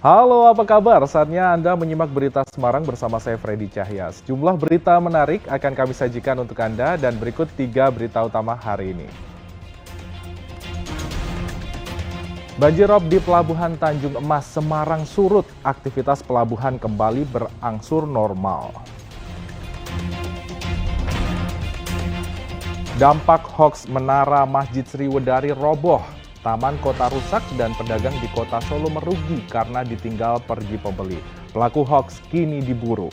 Halo, apa kabar? Saatnya Anda menyimak berita Semarang bersama saya Freddy Cahya. Sejumlah berita menarik akan kami sajikan untuk Anda dan berikut 3 berita utama hari ini. Banjirop di Pelabuhan Tanjung Emas Semarang surut, aktivitas pelabuhan kembali berangsur normal. Dampak hoaks Menara Masjid Sriwedari roboh, taman kota rusak dan pedagang di kota Solo merugi karena ditinggal pergi pembeli. Pelaku hoaks kini diburu.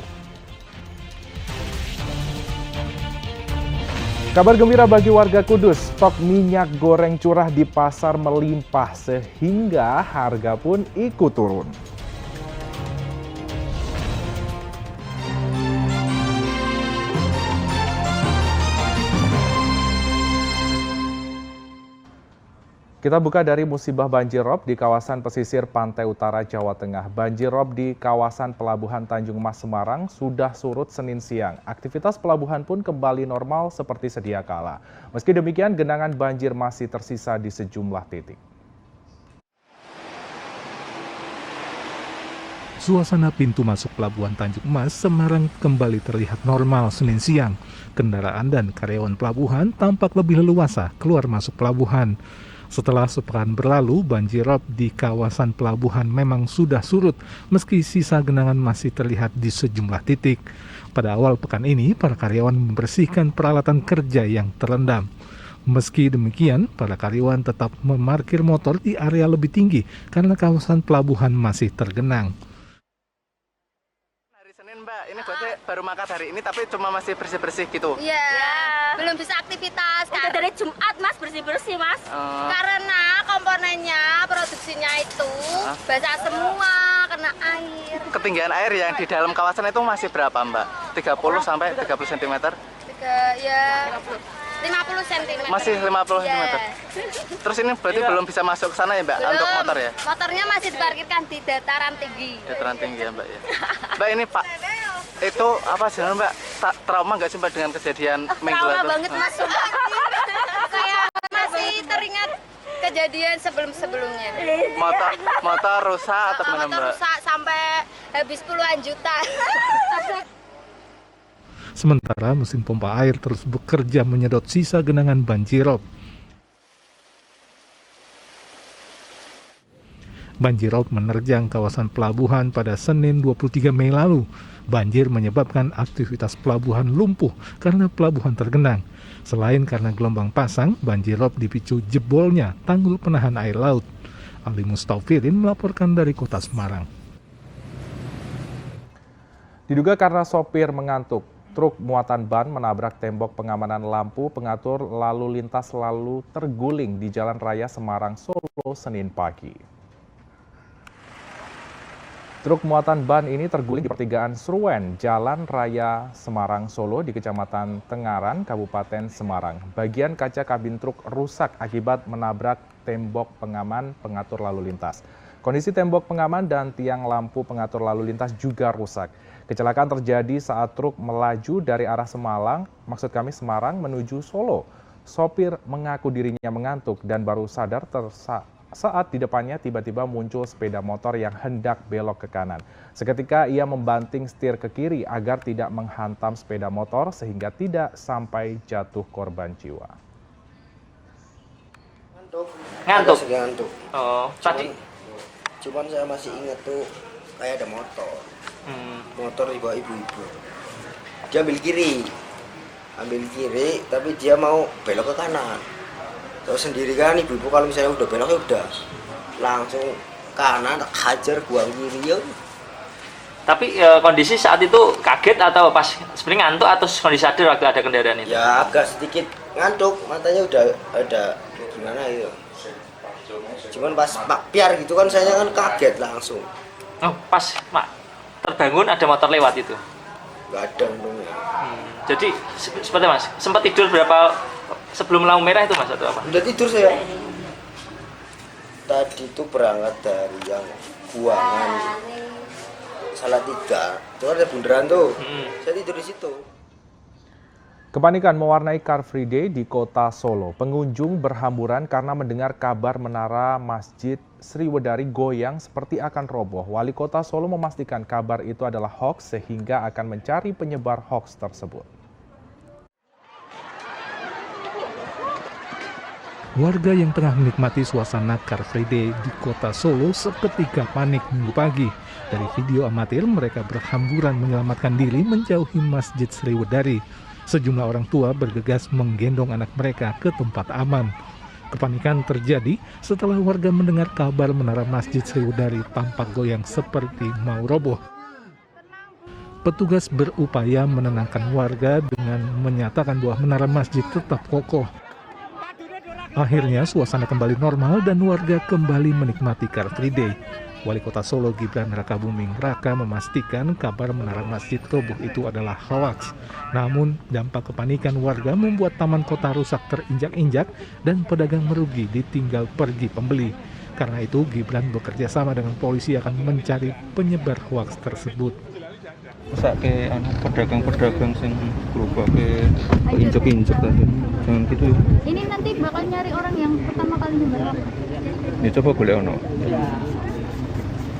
Kabar gembira bagi warga Kudus, stok minyak goreng curah di pasar melimpah sehingga harga pun ikut turun. Kita buka dari musibah banjirop di kawasan pesisir pantai utara Jawa Tengah. Banjirop di kawasan Pelabuhan Tanjung Mas Semarang sudah surut Senin siang. Aktivitas pelabuhan pun kembali normal seperti sedia kala. Meski demikian, genangan banjir masih tersisa di sejumlah titik. Suasana pintu masuk Pelabuhan Tanjung Mas, Semarang kembali terlihat normal Senin siang. Kendaraan dan karyawan pelabuhan tampak lebih leluasa keluar masuk pelabuhan. Setelah sepekan berlalu, banjirop di kawasan pelabuhan memang sudah surut, meski sisa genangan masih terlihat di sejumlah titik. Pada awal pekan ini, para karyawan membersihkan peralatan kerja yang terendam. Meski demikian, para karyawan tetap memarkir motor di area lebih tinggi karena kawasan pelabuhan masih tergenang. Hari Senin, Mbak, ini berarti baru makan hari ini tapi cuma masih bersih-bersih gitu? Iya, belum bisa aktivitas. Udah dari Jumat, Mas, bersih-bersih, Mas. Karena komponennya, produksinya itu basah semua, kena air. Ketinggian air yang di dalam kawasan itu masih berapa, Mbak? 30 sampai 30 cm? 50 cm. Masih 50 cm. Terus ini berarti belum bisa masuk ke sana ya, Mbak, untuk motor ya? Motornya masih diparkirkan di dataran tinggi. Dataran tinggi ya, Mbak ya. Mbak, ini Pak, itu apa sih, Mbak? Trauma nggak sih, Mbak, dengan kejadian minggu lalu? Trauma banget, Mas. Kayak masih teringat kejadian sebelum-sebelumnya. Motor rusak atau gimana, Mbak? Motor rusak sampai habis puluhan juta. Sementara mesin pompa air terus bekerja menyedot sisa genangan banjirop. Banjirop menerjang kawasan pelabuhan pada Senin 23 Mei lalu. Banjir menyebabkan aktivitas pelabuhan lumpuh karena pelabuhan tergenang. Selain karena gelombang pasang, banjirop dipicu jebolnya tanggul penahan air laut. Ali Mustaufirin melaporkan dari Kota Semarang. Diduga karena sopir mengantuk, truk muatan ban menabrak tembok pengamanan lampu pengatur lalu lintas lalu terguling di Jalan Raya Semarang Solo Senin pagi. Truk muatan ban ini terguling di pertigaan Sruwen, Jalan Raya Semarang Solo di Kecamatan Tengaran, Kabupaten Semarang. Bagian kaca kabin truk rusak akibat menabrak tembok pengaman pengatur lalu lintas. Kondisi tembok pengaman dan tiang lampu pengatur lalu lintas juga rusak. Kecelakaan terjadi saat truk melaju dari arah Semarang menuju Solo. Sopir mengaku dirinya mengantuk dan baru sadar saat di depannya tiba-tiba muncul sepeda motor yang hendak belok ke kanan. Seketika ia membanting setir ke kiri agar tidak menghantam sepeda motor sehingga tidak sampai jatuh korban jiwa. Ngantuk. Oh, tadi. Cuman saya masih ingat tuh kayak ada motor dibawa ibu-ibu. Dia ambil kiri, tapi dia mau belok ke kanan. Tahu sendiri kan ibu-ibu kalau misalnya udah belok ya udah langsung kanan, hajar buang kiri ya. Tapi kondisi saat itu kaget atau pas sebenarnya ngantuk atau kondisi sadar waktu ada kendaraan itu? Ya agak sedikit ngantuk, matanya udah ada gimana itu. Cuman pas piar gitu kan saya kan kaget langsung. Oh, pas terbangun ada motor lewat itu? Nggak ada untungnya. Jadi seperti Mas, sempat tidur berapa sebelum lampu merah itu Mas atau apa? Udah tidur saya. Tadi tuh berangkat dari yang Buangan Salatiga. Itu ada bundaran tuh. Saya tidur di situ. Kepanikan mewarnai Car Free Day di kota Solo. Pengunjung berhamburan karena mendengar kabar menara Masjid Sriwedari goyang seperti akan roboh. Wali Kota Solo memastikan kabar itu adalah hoax sehingga akan mencari penyebar hoax tersebut. Warga yang tengah menikmati suasana Car Free Day di kota Solo seketika panik Minggu pagi. Dari video amatir, mereka berhamburan menyelamatkan diri menjauhi Masjid Sriwedari. Sejumlah orang tua bergegas menggendong anak mereka ke tempat aman. Kepanikan terjadi setelah warga mendengar kabar menara Masjid Sriwedari tampak goyang seperti mau roboh. Petugas berupaya menenangkan warga dengan menyatakan bahwa menara masjid tetap kokoh. Akhirnya suasana kembali normal dan warga kembali menikmati Car Free Day. Wali Kota Solo Gibran Rakabuming Raka memastikan kabar menara masjid roboh itu adalah hoaks. Namun dampak kepanikan warga membuat taman kota rusak terinjak-injak dan pedagang merugi ditinggal pergi pembeli. Karena itu Gibran bekerja sama dengan polisi akan mencari penyebar hoaks tersebut. Ke pedagang-pedagang yang berubah ke injek-injek tadi, jangan gitu ya. Ini nanti bakal nyari orang yang pertama kali nyebar. Ya coba boleh ono.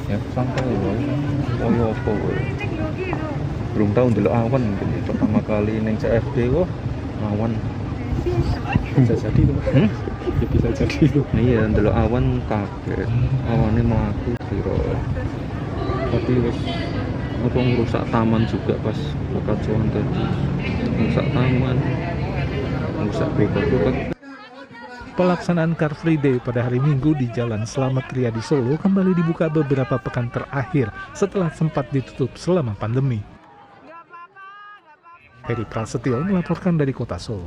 Ya santai loh. Oh apa belum tahu dulu awan mungkin ya. Pertama kali neng CFD kok awan. Bisa jadi tuh. Ya, bisa jadi tuh. Iya dulu awan kaget. Awannya melaku kira. Tapi wes ngerusak taman juga pas kekacauan tadi. Ngerusak taman, ngerusak gerobak. Pelaksanaan Car Free Day pada hari Minggu di Jalan Slamet Riyadi Solo kembali dibuka beberapa pekan terakhir setelah sempat ditutup selama pandemi. Heri Prasetyo melaporkan dari Kota Solo.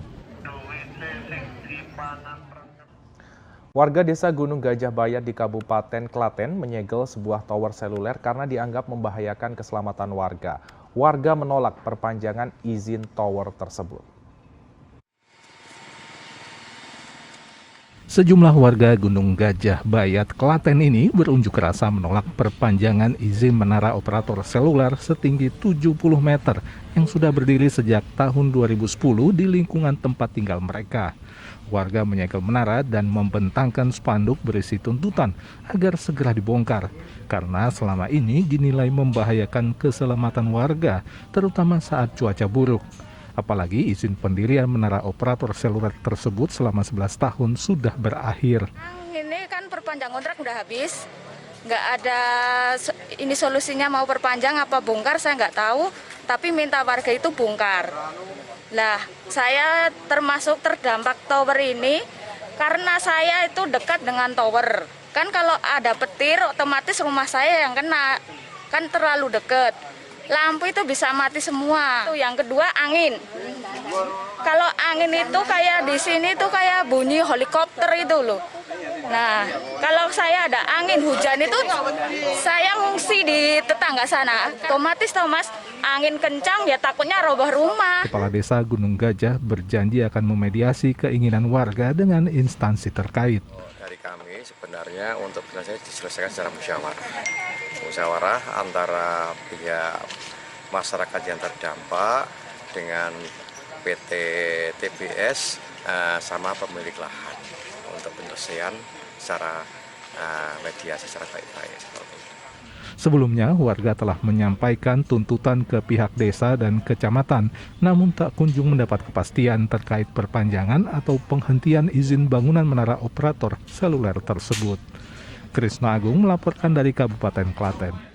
Warga desa Gunung Gajah Bayat di Kabupaten Klaten menyegel sebuah tower seluler karena dianggap membahayakan keselamatan warga. Warga menolak perpanjangan izin tower tersebut. Sejumlah warga Gunung Gajah Bayat, Klaten ini berunjuk rasa menolak perpanjangan izin menara operator seluler setinggi 70 meter yang sudah berdiri sejak tahun 2010 di lingkungan tempat tinggal mereka. Warga menyegel menara dan membentangkan spanduk berisi tuntutan agar segera dibongkar karena selama ini dinilai membahayakan keselamatan warga, terutama saat cuaca buruk. Apalagi izin pendirian menara operator seluler tersebut selama 11 tahun sudah berakhir. Ini kan perpanjang kontrak udah habis, nggak ada ini solusinya mau perpanjang apa bongkar saya nggak tahu, tapi minta warga itu bongkar. Lah, saya termasuk terdampak tower ini karena saya itu dekat dengan tower. Kan kalau ada petir otomatis rumah saya yang kena, kan terlalu dekat. Lampu itu bisa mati semua. Yang kedua angin. Kalau angin itu kayak di sini tuh kayak bunyi helikopter itu loh. Nah, kalau saya ada angin hujan itu saya ngungsi di tetangga sana. Otomatis Thomas, angin kencang ya takutnya roboh rumah. Kepala Desa Gunung Gajah berjanji akan memediasi keinginan warga dengan instansi terkait. Dari kami sebenarnya untuk diselesaikan secara musyawarah. Musyawarah antara pihak masyarakat yang terdampak dengan PT TBS sama pemilik lahan untuk penyelesaian secara mediasi secara baik-baik. Sebelumnya, warga telah menyampaikan tuntutan ke pihak desa dan kecamatan, namun tak kunjung mendapat kepastian terkait perpanjangan atau penghentian izin bangunan menara operator seluler tersebut. Krisna Agung melaporkan dari Kabupaten Klaten.